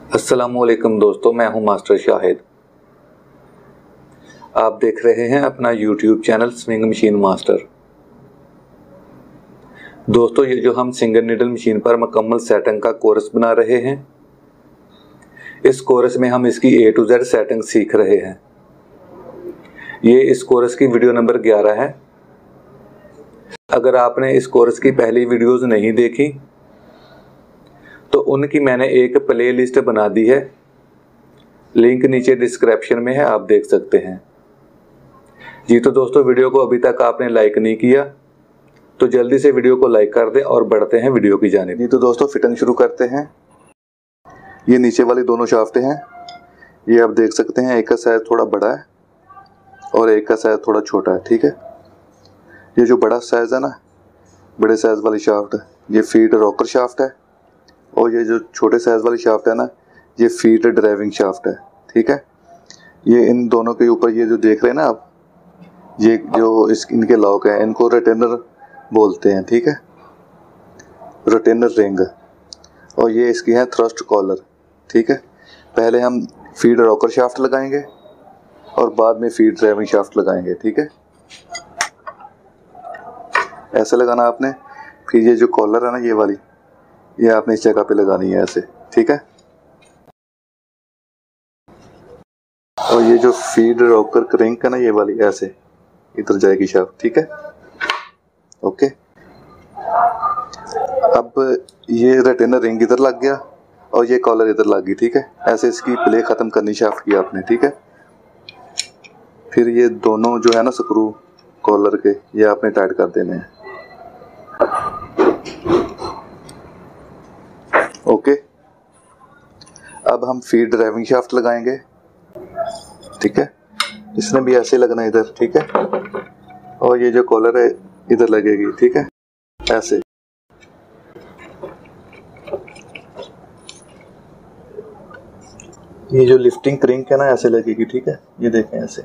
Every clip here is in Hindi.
अस्सलामुअलैकुम दोस्तों, मैं हूं मास्टर शाहिद। आप देख रहे हैं अपना YouTube channel swing machine master. दोस्तों, ये जो हम सिंगल नीडल मशीन पर मुकम्मल सेटिंग का कोर्स बना रहे हैं, इस कोर्स में हम इसकी A to Z सेटिंग सीख रहे हैं। ये इस कोर्स की वीडियो नंबर 11 है। अगर आपने इस कोर्स की पहली वीडियोस नहीं देखी तो उनकी मैंने एक प्ले लिस्ट बना दी है, लिंक नीचे डिस्क्रिप्शन में है, आप देख सकते हैं जी। तो दोस्तों, वीडियो को अभी तक आपने लाइक नहीं किया तो जल्दी से वीडियो को लाइक कर दें और बढ़ते हैं वीडियो की जानिब। जी तो दोस्तों, फिटिंग शुरू करते हैं। ये नीचे वाली दोनों शाफ्टें हैं, ये आप देख सकते हैं। एक का साइज थोड़ा बड़ा है और एक का साइज थोड़ा छोटा है, ठीक है। ये जो बड़ा साइज है ना, बड़े साइज वाली शाफ्ट है, ये फीड रॉकर शाफ्ट है, और ये जो छोटे साइज वाली शाफ्ट है ना, ये फीड ड्राइविंग शाफ्ट है, ठीक है। ये इन दोनों के ऊपर ये जो देख रहे हैं ना आप, ये जो इनके लॉक हैं, इनको रिटेनर बोलते हैं, ठीक है, रिटेनर रिंग। और ये इसकी है थ्रस्ट कॉलर, ठीक है। पहले हम फीड रॉकर शाफ्ट लगाएंगे और बाद में फीड ड्राइविंग शाफ्ट लगाएंगे, ठीक है। ऐसे लगाना आपने। फिर ये जो कॉलर है ना, ये वाली, ये आपने इस जगह पे लगानी है ऐसे, ठीक है। और ये जो फीड रॉकर क्रिंक है ना, ये वाली ऐसे इधर जाएगी शाफ्ट, ठीक है, ओके। अब ये रिटेनर रिंग इधर लग गया और ये कॉलर इधर लग गई, ठीक है। ऐसे इसकी प्ले खत्म करनी शाफ्ट की आपने, ठीक है। फिर ये दोनों जो है ना स्क्रू कॉलर के, ये आपने टाइट कर देने हैं, ओके। अब हम फीड ड्राइविंग शाफ्ट लगाएंगे, ठीक है। इसने भी ऐसे लगना है इधर, ठीक है। और ये जो कॉलर है इधर लगेगी, ठीक है, ऐसे। ये जो लिफ्टिंग क्रिंक है ना, ऐसे लगेगी, ठीक है। ये देखें ऐसे,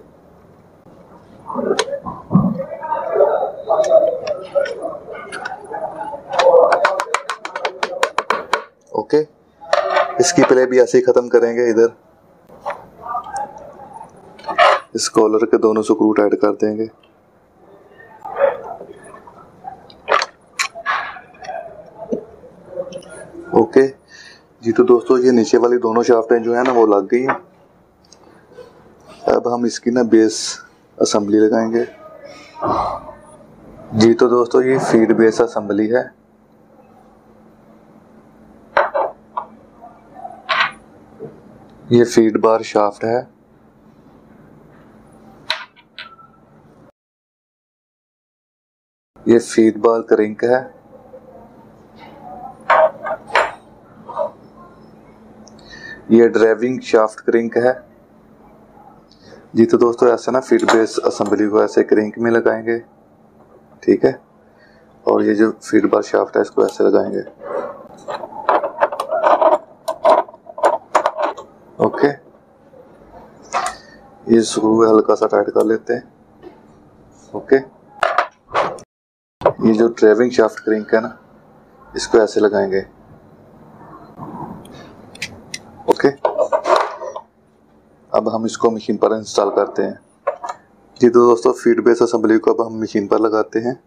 ओके। इसकी प्ले भी ऐसे ही खत्म करेंगे। इधर इस कॉलर के दोनों स्क्रू टाइट कर देंगे, ओके जी। तो दोस्तों, ये नीचे वाली दोनों शाफ्टें जो है ना, वो लग गई हैं। अब हम इसकी ना बेस असेंबली लगाएंगे जी। तो दोस्तों, ये फीड बेस असेंबली है। ये फीड बार शाफ्ट है, ये फीड बार क्रिंक है, ये ड्राइविंग शाफ्ट क्रिंक है जी। तो दोस्तों, ऐसे ना फीड बेस असेंबली को ऐसे क्रिंक में लगाएंगे, ठीक है। और ये जो फीड बार शाफ्ट है, इसको ऐसे लगाएंगे, ओके। ये स्क्रू हल्का सा टाइट कर लेते हैं, ओके। ये जो ड्राइविंग शाफ्ट क्रिंक है ना, इसको ऐसे लगाएंगे, ओके। अब हम इसको मशीन पर इंस्टॉल करते हैं जी। तो दोस्तों, फीड बेस असेंबली को अब हम मशीन पर लगाते हैं।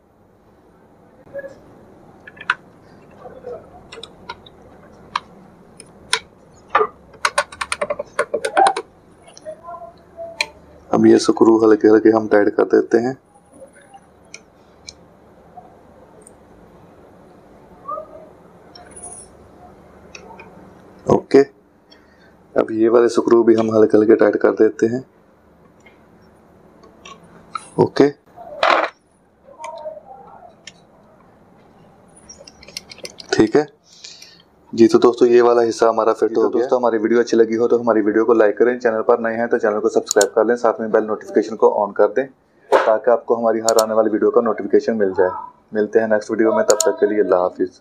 अब ये स्क्रू हल्के हल्के हम टाइट कर देते हैं, ओके। अब ये वाले स्क्रू भी हम हल्के हल्के टाइट कर देते हैं, ओके। ठीक है जी। तो दोस्तों, ये वाला हिस्सा हमारा फिट हो गया। दोस्तों, हमारी वीडियो अच्छी लगी हो तो हमारी वीडियो को लाइक करें। चैनल पर नए हैं तो चैनल को सब्सक्राइब कर लें, साथ में बेल नोटिफिकेशन को ऑन कर दें ताकि आपको हमारी हर आने वाली वीडियो का नोटिफिकेशन मिल जाए। मिलते हैं नेक्स्ट वीडियो में, तब तक के लिए अल्लाह हाफिज़।